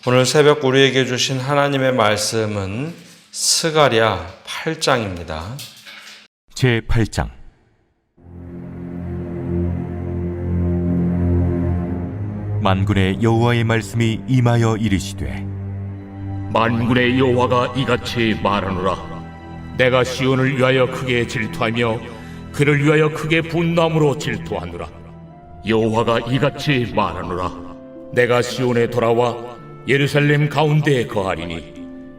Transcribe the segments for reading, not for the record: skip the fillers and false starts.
오늘 새벽 우리에게 주신 하나님의 말씀은 스가랴 8장입니다. 제8장. 만군의 여호와의 말씀이 임하여 이르시되, 만군의 여호와가 이같이 말하노라. 내가 시온을 위하여 크게 질투하며 그를 위하여 크게 분노함으로 질투하노라. 여호와가 이같이 말하노라. 내가 시온에 돌아와 예루살렘 가운데에 거하리니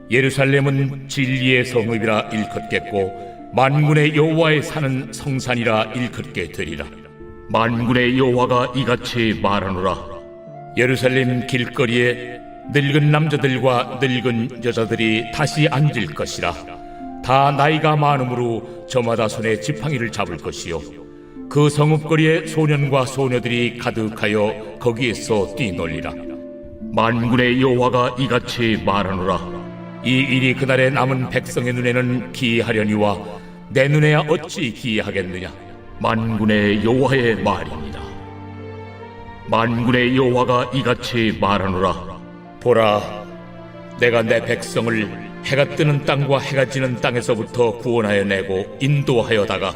예루살렘은 진리의 성읍이라 일컫겠고 만군의 여호와의 사는 성산이라 일컫게 되리라. 만군의 여호와가 이같이 말하노라. 예루살렘 길거리에 늙은 남자들과 늙은 여자들이 다시 앉을 것이라. 다 나이가 많으므로 저마다 손에 지팡이를 잡을 것이요 그 성읍거리에 소년과 소녀들이 가득하여 거기에서 뛰놀리라. 만군의 여호와가 이같이 말하노라. 이 일이 그날에 남은 백성의 눈에는 기이하려니와 내 눈에야 어찌 기이하겠느냐. 만군의 여호와의 말입니다. 만군의 여호와가 이같이 말하노라. 보라, 내가 내 백성을 해가 뜨는 땅과 해가 지는 땅에서부터 구원하여 내고 인도하여다가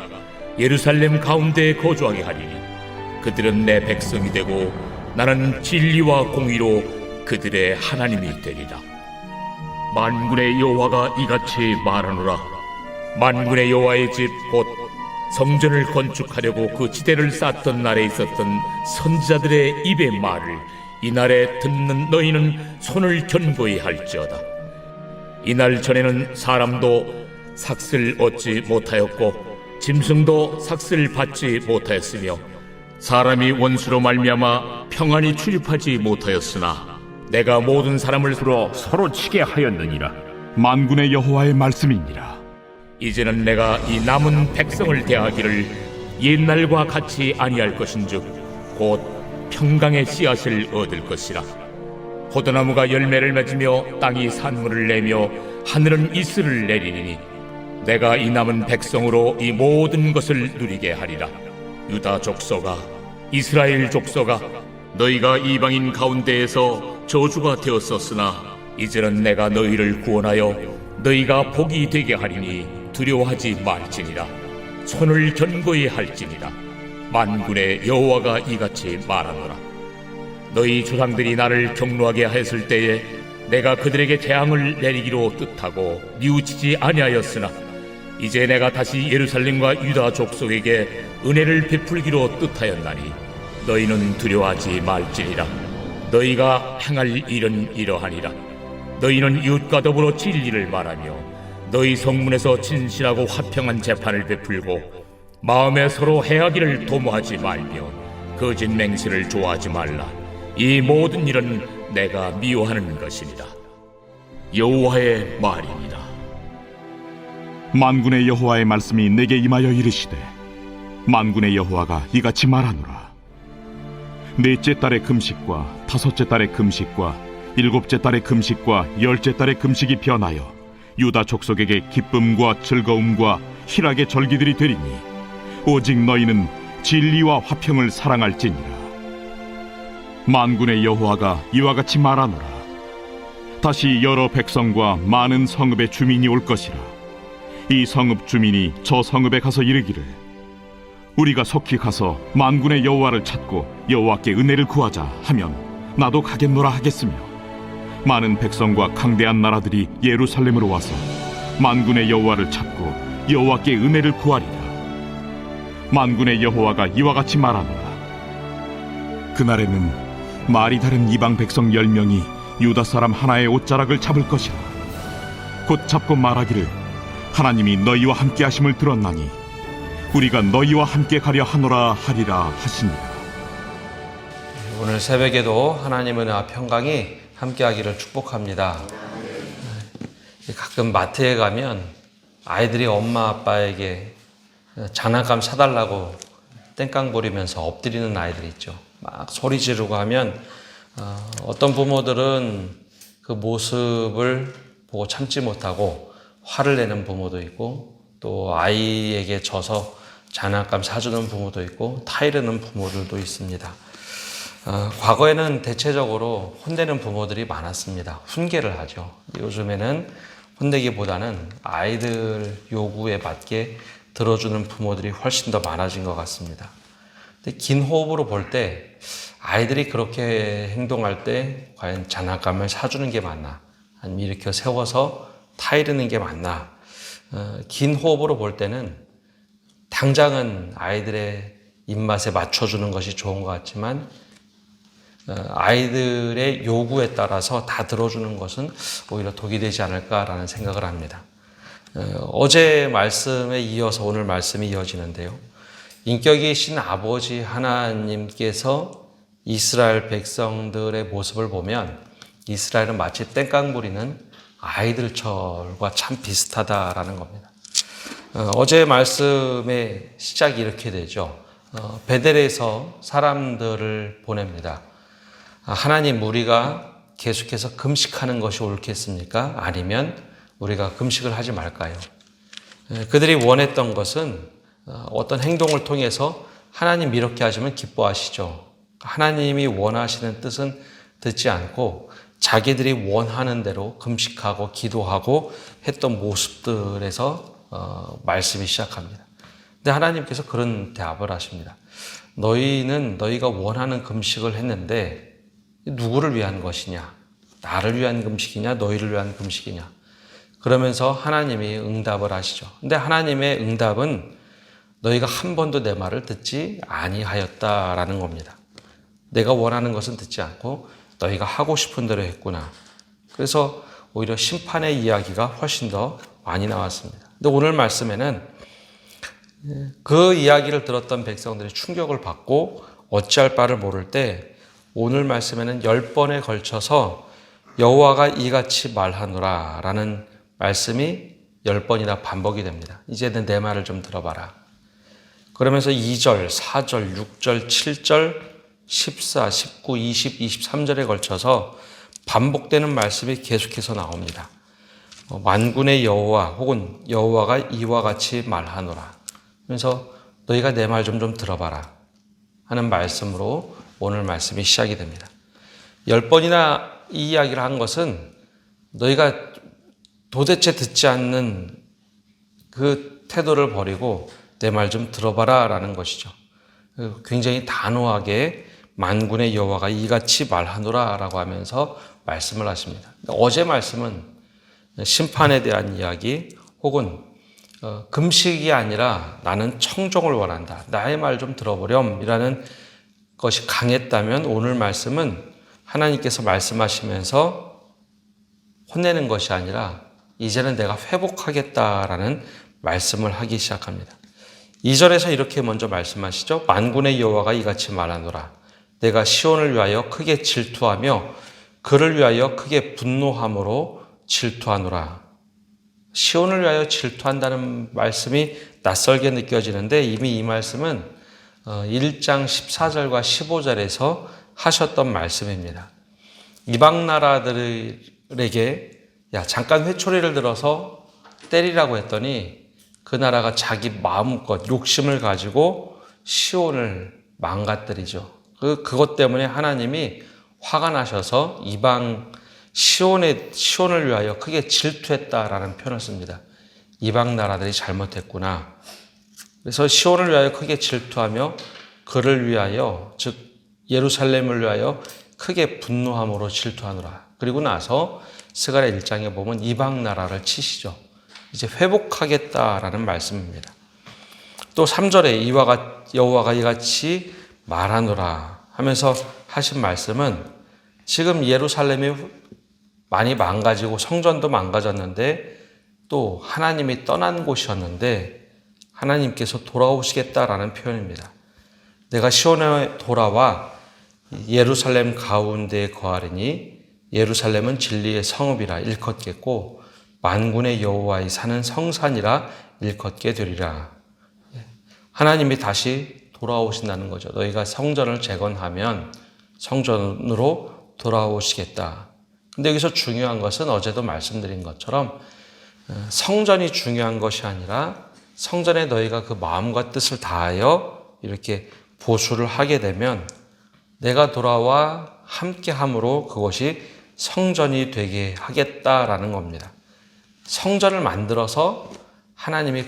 예루살렘 가운데에 거주하게 하리니 그들은 내 백성이 되고 나는 진리와 공의로 그들의 하나님이 되리라. 만군의 여호와가 이같이 말하노라. 만군의 여호와의 집 곧 성전을 건축하려고 그 지대를 쌓던 날에 있었던 선지자들의 입의 말을 이날에 듣는 너희는 손을 견고히 할지어다. 이날 전에는 사람도 삭슬 얻지 못하였고 짐승도 삭슬 받지 못하였으며 사람이 원수로 말미암아 평안히 출입하지 못하였으나 내가 모든 사람을 서로 치게 하였느니라. 만군의 여호와의 말씀이니라. 이제는 내가 이 남은 백성을 대하기를 옛날과 같이 아니할 것인즉 곧 평강의 씨앗을 얻을 것이라. 포도나무가 열매를 맺으며 땅이 산물을 내며 하늘은 이슬을 내리니 내가 이 남은 백성으로 이 모든 것을 누리게 하리라. 유다 족속아, 이스라엘 족속아, 너희가 이방인 가운데에서 저주가 되었었으나 이제는 내가 너희를 구원하여 너희가 복이 되게 하리니 두려워하지 말지니라. 손을 견고히 할지니라. 만군의 여호와가 이같이 말하노라. 너희 조상들이 나를 경노하게 하였을 때에 내가 그들에게 재앙을 내리기로 뜻하고 뉘우치지 아니하였으나 이제 내가 다시 예루살렘과 유다 족속에게 은혜를 베풀기로 뜻하였나니 너희는 두려워하지 말지니라. 너희가 행할 일은 이러하니라. 너희는 이웃과 더불어 진리를 말하며 너희 성문에서 진실하고 화평한 재판을 베풀고 마음에 서로 해하기를 도모하지 말며 거짓 맹세를 좋아하지 말라. 이 모든 일은 내가 미워하는 것이니라. 여호와의 말입니다. 만군의 여호와의 말씀이 내게 임하여 이르시되, 만군의 여호와가 이같이 말하노라. 넷째 달의 금식과 다섯째 달의 금식과 일곱째 달의 금식과 열째 달의 금식이 변하여 유다 족속에게 기쁨과 즐거움과 희락의 절기들이 되리니 오직 너희는 진리와 화평을 사랑할지니라. 만군의 여호와가 이와 같이 말하노라. 다시 여러 백성과 많은 성읍의 주민이 올 것이라. 이 성읍 주민이 저 성읍에 가서 이르기를, 우리가 속히 가서 만군의 여호와를 찾고 여호와께 은혜를 구하자 하면 나도 가겠노라 하겠으며, 많은 백성과 강대한 나라들이 예루살렘으로 와서 만군의 여호와를 찾고 여호와께 은혜를 구하리라. 만군의 여호와가 이와 같이 말하노라. 그날에는 말이 다른 이방 백성 10명이 유다 사람 하나의 옷자락을 잡을 것이라. 곧 잡고 말하기를, 하나님이 너희와 함께 하심을 들었나니 우리가 너희와 함께 가려 하노라 하리라 하시니라. 오늘 새벽에도 하나님 은혜와 평강이 함께하기를 축복합니다. 가끔 마트에 가면 아이들이 엄마 아빠에게 장난감 사달라고 땡깡 부리면서 엎드리는 아이들이 있죠. 막 소리 지르고 하면 어떤 부모들은 그 모습을 보고 참지 못하고 화를 내는 부모도 있고, 또 아이에게 져서 장난감 사주는 부모도 있고 타이르는 부모들도 있습니다. 과거에는 대체적으로 혼내는 부모들이 많았습니다. 훈계를 하죠. 요즘에는 혼내기보다는 아이들 요구에 맞게 들어주는 부모들이 훨씬 더 많아진 것 같습니다. 근데 긴 호흡으로 볼 때 아이들이 그렇게 행동할 때 과연 장난감을 사주는 게 맞나? 아니면 일으켜 세워서 타이르는 게 맞나? 긴 호흡으로 볼 때는 당장은 아이들의 입맛에 맞춰주는 것이 좋은 것 같지만 아이들의 요구에 따라서 다 들어주는 것은 오히려 독이 되지 않을까라는 생각을 합니다. 어제 말씀에 이어서 오늘 말씀이 이어지는데요. 인격이신 아버지 하나님께서 이스라엘 백성들의 모습을 보면 이스라엘은 마치 땡깡 부리는 아이들처럼 참 비슷하다라는 겁니다. 어제 말씀의 시작이 이렇게 되죠. 베델에서 사람들을 보냅니다. 하나님, 우리가 계속해서 금식하는 것이 옳겠습니까? 아니면 우리가 금식을 하지 말까요? 그들이 원했던 것은 어떤 행동을 통해서 하나님 이렇게 하시면 기뻐하시죠. 하나님이 원하시는 뜻은 듣지 않고 자기들이 원하는 대로 금식하고 기도하고 했던 모습들에서 말씀이 시작합니다. 근데 하나님께서 그런 대답을 하십니다. 너희는 너희가 원하는 금식을 했는데 누구를 위한 것이냐? 나를 위한 금식이냐? 너희를 위한 금식이냐? 그러면서 하나님이 응답을 하시죠. 근데 하나님의 응답은 너희가 한 번도 내 말을 듣지 아니하였다라는 겁니다. 내가 원하는 것은 듣지 않고 너희가 하고 싶은 대로 했구나. 그래서 오히려 심판의 이야기가 훨씬 더 많이 나왔습니다. 근데 오늘 말씀에는 그 이야기를 들었던 백성들이 충격을 받고 어찌할 바를 모를 때 오늘 말씀에는 10번에 걸쳐서 여호와가 이같이 말하노라 라는 말씀이 10번이나 반복이 됩니다. 이제는 내 말을 좀 들어봐라. 그러면서 2절, 4절, 6절, 7절, 14, 19, 20, 23절에 걸쳐서 반복되는 말씀이 계속해서 나옵니다. 만군의 여호와 혹은 여호와가 이와 같이 말하노라. 그래서 너희가 내 말 좀 들어봐라 하는 말씀으로 오늘 말씀이 시작이 됩니다. 10번이나 이 이야기를 한 것은 너희가 도대체 듣지 않는 그 태도를 버리고 내 말 좀 들어봐라 라는 것이죠. 굉장히 단호하게 만군의 여호와가 이같이 말하노라 라고 하면서 말씀을 하십니다. 어제 말씀은 심판에 대한 이야기 혹은 금식이 아니라 나는 청종을 원한다. 나의 말 좀 들어보렴 이라는 것이 강했다면 오늘 말씀은 하나님께서 말씀하시면서 혼내는 것이 아니라 이제는 내가 회복하겠다라는 말씀을 하기 시작합니다. 2절에서 이렇게 먼저 말씀하시죠. 만군의 여호와가 이같이 말하노라. 내가 시온을 위하여 크게 질투하며 그를 위하여 크게 분노함으로 질투하노라. 시온을 위하여 질투한다는 말씀이 낯설게 느껴지는데 이미 이 말씀은 1장 14절과 15절에서 하셨던 말씀입니다. 이방 나라들에게 야 잠깐 회초리를 들어서 때리라고 했더니 그 나라가 자기 마음껏 욕심을 가지고 시온을 망가뜨리죠. 그것 때문에 하나님이 화가 나셔서 이방 시온을 위하여 크게 질투했다라는 표현을 씁니다. 이방 나라들이 잘못했구나. 그래서 시온을 위하여 크게 질투하며 그를 위하여 즉 예루살렘을 위하여 크게 분노함으로 질투하노라. 그리고 나서 스가랴 1장에 보면 이방 나라를 치시죠. 이제 회복하겠다라는 말씀입니다. 또 3절에 여호와가 이같이 말하노라 하면서 하신 말씀은 지금 예루살렘이 많이 망가지고 성전도 망가졌는데 또 하나님이 떠난 곳이었는데 하나님께서 돌아오시겠다라는 표현입니다. 내가 시온에 돌아와 예루살렘 가운데에 거하리니 예루살렘은 진리의 성읍이라 일컫겠고 만군의 여호와의 사는 성산이라 일컫게 되리라. 하나님이 다시 돌아오신다는 거죠. 너희가 성전을 재건하면 성전으로 돌아오시겠다. 근데 여기서 중요한 것은 어제도 말씀드린 것처럼 성전이 중요한 것이 아니라 성전에 너희가 그 마음과 뜻을 다하여 이렇게 보수를 하게 되면 내가 돌아와 함께함으로 그것이 성전이 되게 하겠다라는 겁니다. 성전을 만들어서 하나님이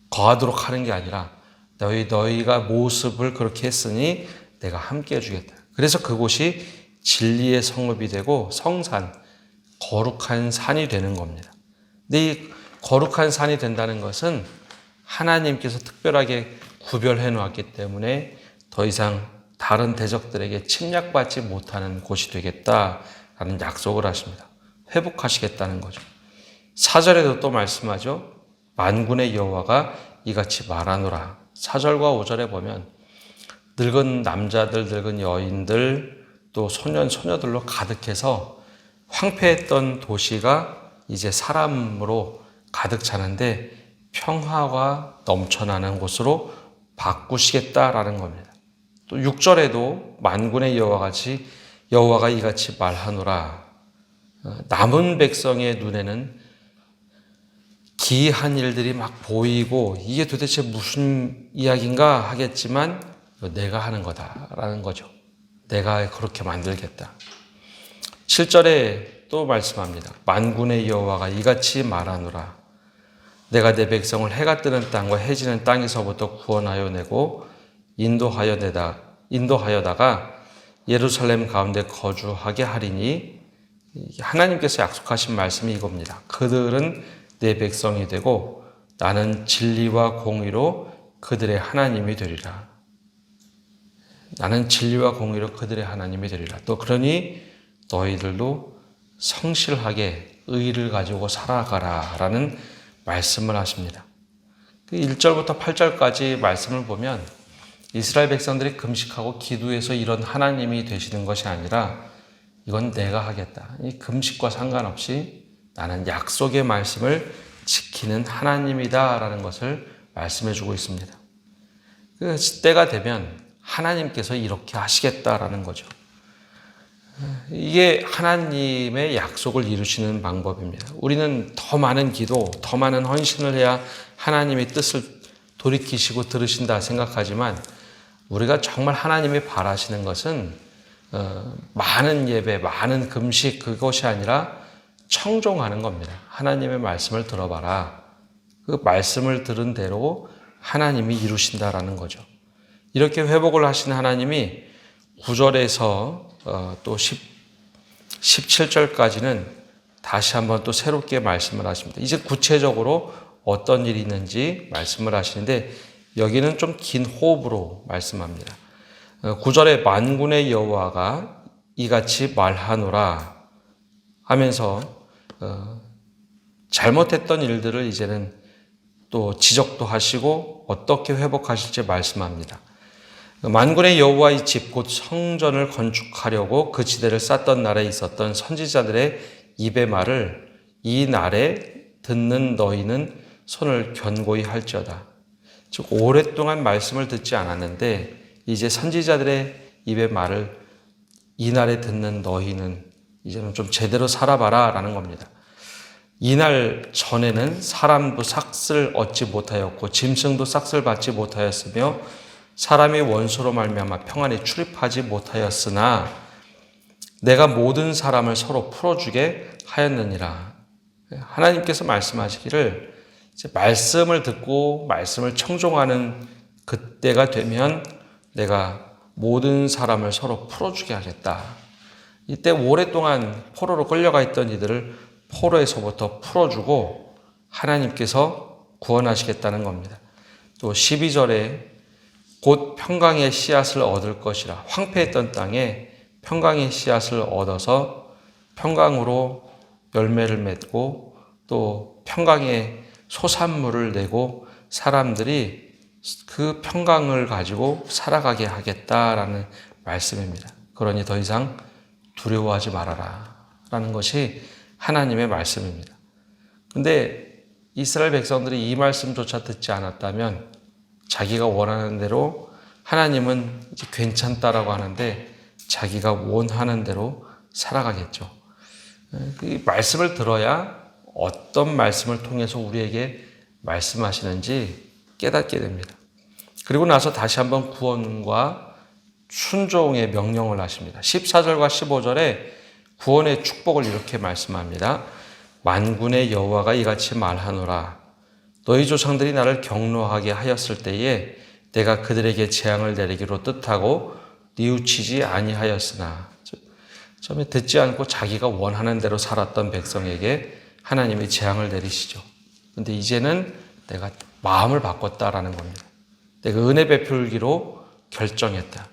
거하도록 하는 게 아니라 너희가 모습을 그렇게 했으니 내가 함께 해주겠다. 그래서 그곳이 진리의 성읍이 되고 성산, 거룩한 산이 되는 겁니다. 근데 이 거룩한 산이 된다는 것은 하나님께서 특별하게 구별해 놓았기 때문에 더 이상 다른 대적들에게 침략받지 못하는 곳이 되겠다라는 약속을 하십니다. 회복하시겠다는 거죠. 4절에도 또 말씀하죠. 만군의 여호와가 이같이 말하노라. 4절과 5절에 보면 늙은 남자들, 늙은 여인들, 또 소년, 소녀들로 가득해서 황폐했던 도시가 이제 사람으로 가득 차는데 평화가 넘쳐나는 곳으로 바꾸시겠다라는 겁니다. 또 6절에도 만군의 여호와가 이같이 말하노라. 남은 백성의 눈에는 기이한 일들이 막 보이고 이게 도대체 무슨 이야기인가 하겠지만 내가 하는 거다라는 거죠. 내가 그렇게 만들겠다. 7절에 또 말씀합니다. 만군의 여호와가 이같이 말하노라. 내가 내 백성을 해가 뜨는 땅과 해지는 땅에서부터 구원하여 내고 인도하여다가 예루살렘 가운데 거주하게 하리니 하나님께서 약속하신 말씀이 이겁니다. 그들은 내 백성이 되고 나는 진리와 공의로 그들의 하나님이 되리라. 나는 진리와 공의로 그들의 하나님이 되리라. 또 그러니 너희들도 성실하게 의를 가지고 살아가라 라는 말씀을 하십니다. 1절부터 8절까지 말씀을 보면 이스라엘 백성들이 금식하고 기도해서 이런 하나님이 되시는 것이 아니라 이건 내가 하겠다. 이 금식과 상관없이 나는 약속의 말씀을 지키는 하나님이다 라는 것을 말씀해 주고 있습니다. 그 때가 되면 하나님께서 이렇게 하시겠다라는 거죠. 이게 하나님의 약속을 이루시는 방법입니다. 우리는 더 많은 기도, 더 많은 헌신을 해야 하나님의 뜻을 돌이키시고 들으신다 생각하지만 우리가 정말 하나님이 바라시는 것은 많은 예배, 많은 금식 그것이 아니라 청종하는 겁니다. 하나님의 말씀을 들어봐라. 그 말씀을 들은 대로 하나님이 이루신다라는 거죠. 이렇게 회복을 하신 하나님이 9절에서 또 17절까지는 다시 한번 또 새롭게 말씀을 하십니다. 이제 구체적으로 어떤 일이 있는지 말씀을 하시는데 여기는 좀 긴 호흡으로 말씀합니다. 9절에 만군의 여호와가 이같이 말하노라 하면서 잘못했던 일들을 이제는 또 지적도 하시고 어떻게 회복하실지 말씀합니다. 만군의 여호와의 집 곧 성전을 건축하려고 그 지대를 쌓던 날에 있었던 선지자들의 입의 말을 이 날에 듣는 너희는 손을 견고히 할지어다. 즉 오랫동안 말씀을 듣지 않았는데 이제 선지자들의 입의 말을 이 날에 듣는 너희는 이제는 좀 제대로 살아봐라 라는 겁니다. 이날 전에는 사람도 삭슬 얻지 못하였고 짐승도 삭슬 받지 못하였으며 사람이 원수로 말미암아 평안에 출입하지 못하였으나 내가 모든 사람을 서로 풀어주게 하였느니라. 하나님께서 말씀하시기를 이제 말씀을 듣고 말씀을 청종하는 그때가 되면 내가 모든 사람을 서로 풀어주게 하겠다. 이때 오랫동안 포로로 끌려가 있던 이들을 포로에서부터 풀어주고 하나님께서 구원하시겠다는 겁니다. 또 12절에 곧 평강의 씨앗을 얻을 것이라. 황폐했던 땅에 평강의 씨앗을 얻어서 평강으로 열매를 맺고 또 평강의 소산물을 내고 사람들이 그 평강을 가지고 살아가게 하겠다라는 말씀입니다. 그러니 더 이상 두려워하지 말아라 라는 것이 하나님의 말씀입니다. 근데 이스라엘 백성들이 이 말씀조차 듣지 않았다면 자기가 원하는 대로 하나님은 이제 괜찮다라고 하는데 자기가 원하는 대로 살아가겠죠. 그 말씀을 들어야 어떤 말씀을 통해서 우리에게 말씀하시는지 깨닫게 됩니다. 그리고 나서 다시 한번 구원과 순종의 명령을 하십니다. 14절과 15절에 구원의 축복을 이렇게 말씀합니다. 만군의 여호와가 이같이 말하노라. 너희 조상들이 나를 경노하게 하였을 때에 내가 그들에게 재앙을 내리기로 뜻하고 뉘우치지 아니하였으나, 처음에 듣지 않고 자기가 원하는 대로 살았던 백성에게 하나님이 재앙을 내리시죠. 그런데 이제는 내가 마음을 바꿨다라는 겁니다. 내가 은혜 베풀기로 결정했다.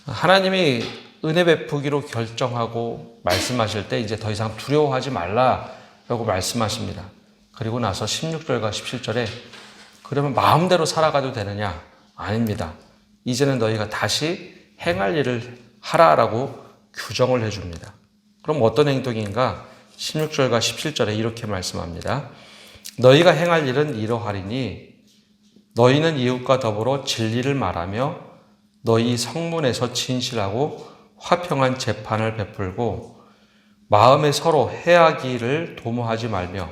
하나님이 은혜 베푸기로 결정하고 말씀하실 때 이제 더 이상 두려워하지 말라라고 말씀하십니다. 그리고 나서 16절과 17절에 그러면 마음대로 살아가도 되느냐? 아닙니다. 이제는 너희가 다시 행할 일을 하라라고 규정을 해줍니다. 그럼 어떤 행동인가? 16절과 17절에 이렇게 말씀합니다. 너희가 행할 일은 이러하리니 너희는 이웃과 더불어 진리를 말하며 너희 성문에서 진실하고 화평한 재판을 베풀고 마음에 서로 해하기를 도모하지 말며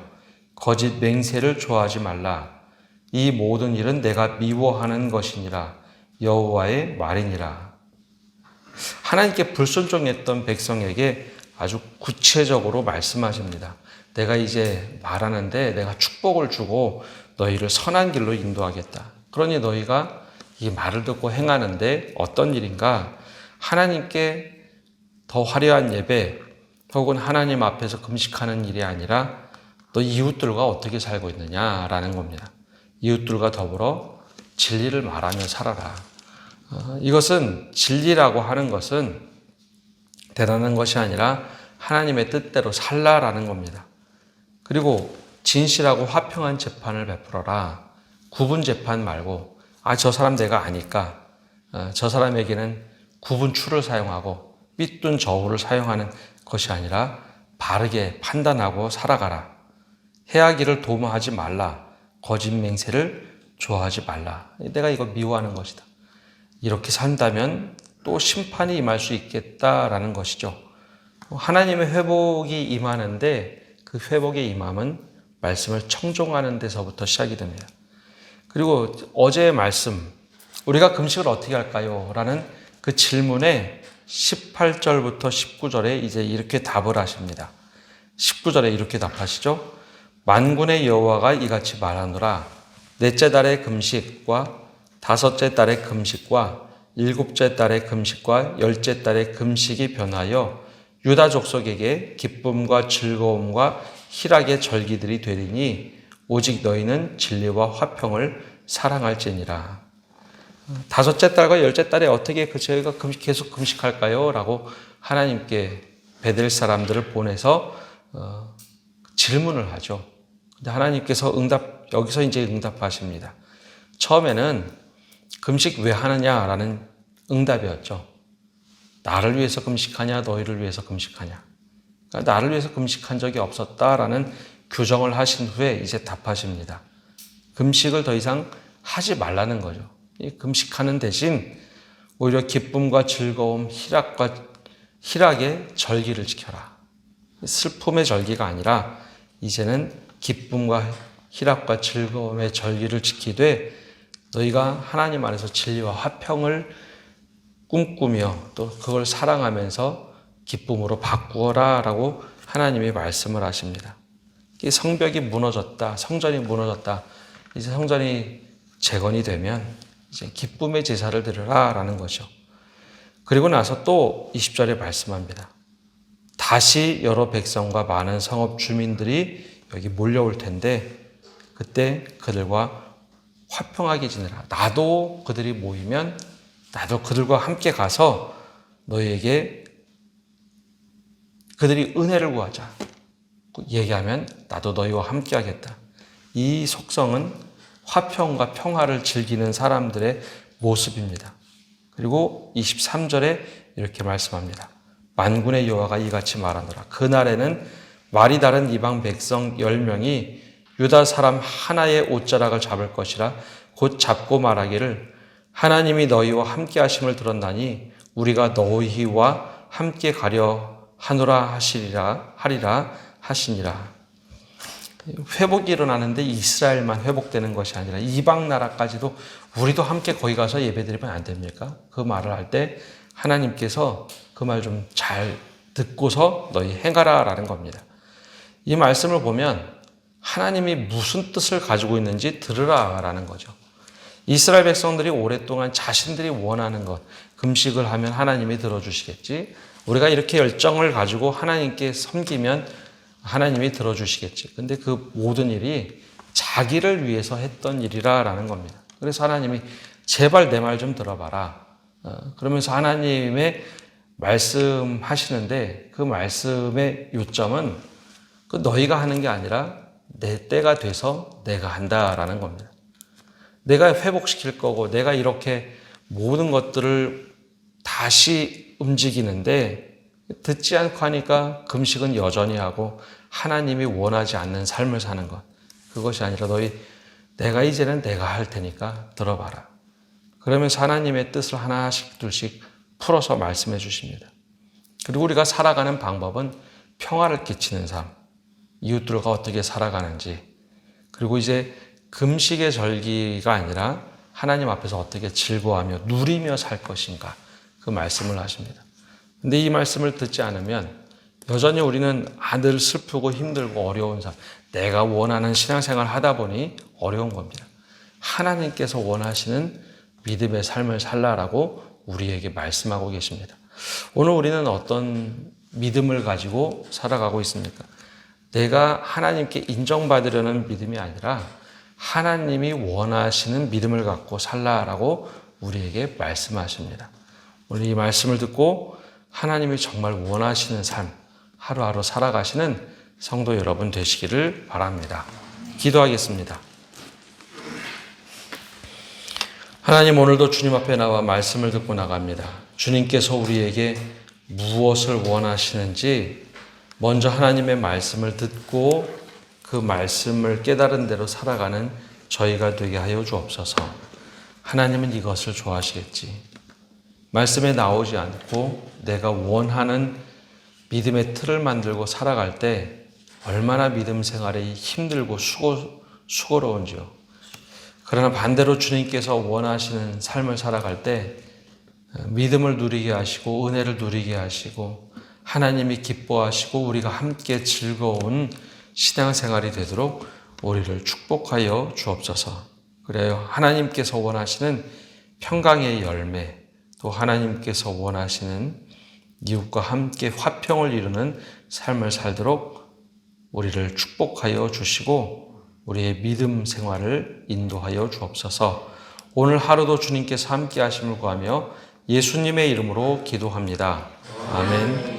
거짓 맹세를 좋아하지 말라. 이 모든 일은 내가 미워하는 것이니라. 여호와의 말이니라. 하나님께 불순종했던 백성에게 아주 구체적으로 말씀하십니다. 내가 이제 말하는데 내가 축복을 주고 너희를 선한 길로 인도하겠다. 그러니 너희가 이 말을 듣고 행하는데 어떤 일인가? 하나님께 더 화려한 예배 혹은 하나님 앞에서 금식하는 일이 아니라 너 이웃들과 어떻게 살고 있느냐라는 겁니다. 이웃들과 더불어 진리를 말하며 살아라. 이것은 진리라고 하는 것은 대단한 것이 아니라 하나님의 뜻대로 살라라는 겁니다. 그리고 진실하고 화평한 재판을 베풀어라. 구분 재판 말고 저 사람 내가 아니까 저 사람에게는 구분 추를 사용하고 삐뚤 저울을 사용하는 것이 아니라 바르게 판단하고 살아가라. 해하기를 도모하지 말라. 거짓 맹세를 좋아하지 말라. 내가 이거 미워하는 것이다. 이렇게 산다면 또 심판이 임할 수 있겠다라는 것이죠. 하나님의 회복이 임하는데 그 회복의 임함은 말씀을 청종하는 데서부터 시작이 됩니다. 그리고 어제의 말씀, 우리가 금식을 어떻게 할까요? 라는 그 질문에 18절부터 19절에 이제 이렇게 답을 하십니다. 19절에 이렇게 답하시죠. 만군의 여호와가 이같이 말하노라. 넷째 달의 금식과 다섯째 달의 금식과 일곱째 달의 금식과 열째 달의 금식이 변하여 유다 족속에게 기쁨과 즐거움과 희락의 절기들이 되리니 오직 너희는 진리와 화평을 사랑할지니라. 다섯째 달과 열째 달에 어떻게 저희가 계속 금식할까요? 라고 하나님께 베델 사람들을 보내서 질문을 하죠. 근데 하나님께서 여기서 이제 응답하십니다. 처음에는 금식 왜 하느냐라는 응답이었죠. 나를 위해서 금식하냐, 너희를 위해서 금식하냐. 그러니까 나를 위해서 금식한 적이 없었다라는 규정을 하신 후에 이제 답하십니다. 금식을 더 이상 하지 말라는 거죠. 이 금식하는 대신 오히려 기쁨과 즐거움, 희락의 절기를 지켜라. 슬픔의 절기가 아니라 이제는 기쁨과 희락과 즐거움의 절기를 지키되 너희가 하나님 안에서 진리와 화평을 꿈꾸며 또 그걸 사랑하면서 기쁨으로 바꾸어라 라고 하나님이 말씀을 하십니다. 성벽이 무너졌다, 성전이 무너졌다. 이제 성전이 재건이 되면 이제 기쁨의 제사를 드려라 라는 거죠. 그리고 나서 또 20절에 말씀합니다. 다시 여러 백성과 많은 성읍 주민들이 여기 몰려올 텐데 그때 그들과 화평하게 지내라. 나도 그들이 모이면 나도 그들과 함께 가서 너희에게 그들이 은혜를 구하자. 얘기하면 나도 너희와 함께 하겠다. 이 속성은 화평과 평화를 즐기는 사람들의 모습입니다. 그리고 23절에 이렇게 말씀합니다. 만군의 여호와가 이같이 말하노라. 그날에는 말이 다른 이방 백성 10명이 유다 사람 하나의 옷자락을 잡을 것이라 곧 잡고 말하기를 하나님이 너희와 함께 하심을 들었나니 우리가 너희와 함께 가려 하노라 하리라 하시니라. 회복이 일어나는데 이스라엘만 회복되는 것이 아니라 이방 나라까지도 우리도 함께 거기 가서 예배드리면 안 됩니까? 그 말을 할 때 하나님께서 그 말 좀 잘 듣고서 너희 행하라 라는 겁니다. 이 말씀을 보면 하나님이 무슨 뜻을 가지고 있는지 들으라 라는 거죠. 이스라엘 백성들이 오랫동안 자신들이 원하는 것, 금식을 하면 하나님이 들어주시겠지. 우리가 이렇게 열정을 가지고 하나님께 섬기면 하나님이 들어주시겠지. 근데 그 모든 일이 자기를 위해서 했던 일이라라는 겁니다. 그래서 하나님이 제발 내 말 좀 들어봐라. 그러면서 하나님의 말씀하시는데 그 말씀의 요점은 그 너희가 하는 게 아니라 내 때가 돼서 내가 한다라는 겁니다. 내가 회복시킬 거고 내가 이렇게 모든 것들을 다시 움직이는데 듣지 않고 하니까 금식은 여전히 하고 하나님이 원하지 않는 삶을 사는 것. 그것이 아니라 내가 이제는 내가 할 테니까 들어봐라. 그러면서 하나님의 뜻을 하나씩 둘씩 풀어서 말씀해 주십니다. 그리고 우리가 살아가는 방법은 평화를 끼치는 삶, 이웃들과 어떻게 살아가는지, 그리고 이제 금식의 절기가 아니라 하나님 앞에서 어떻게 즐거워하며 누리며 살 것인가 그 말씀을 하십니다. 근데 이 말씀을 듣지 않으면 여전히 우리는 늘 슬프고 힘들고 어려운 삶, 내가 원하는 신앙생활을 하다 보니 어려운 겁니다. 하나님께서 원하시는 믿음의 삶을 살라라고 우리에게 말씀하고 계십니다. 오늘 우리는 어떤 믿음을 가지고 살아가고 있습니까? 내가 하나님께 인정받으려는 믿음이 아니라 하나님이 원하시는 믿음을 갖고 살라라고 우리에게 말씀하십니다. 오늘 이 말씀을 듣고 하나님이 정말 원하시는 삶, 하루하루 살아가시는 성도 여러분 되시기를 바랍니다. 기도하겠습니다. 하나님, 오늘도 주님 앞에 나와 말씀을 듣고 나갑니다. 주님께서 우리에게 무엇을 원하시는지 먼저 하나님의 말씀을 듣고 그 말씀을 깨달은 대로 살아가는 저희가 되게 하여 주옵소서. 하나님은 이것을 좋아하시겠지. 말씀에 나오지 않고 내가 원하는 믿음의 틀을 만들고 살아갈 때 얼마나 믿음 생활이 힘들고 수고로운지요. 그러나 반대로 주님께서 원하시는 삶을 살아갈 때 믿음을 누리게 하시고 은혜를 누리게 하시고 하나님이 기뻐하시고 우리가 함께 즐거운 신앙생활이 되도록 우리를 축복하여 주옵소서. 그래요. 하나님께서 원하시는 평강의 열매, 또 하나님께서 원하시는 이웃과 함께 화평을 이루는 삶을 살도록 우리를 축복하여 주시고 우리의 믿음 생활을 인도하여 주옵소서. 오늘 하루도 주님께서 함께 하심을 구하며 예수님의 이름으로 기도합니다. 아멘.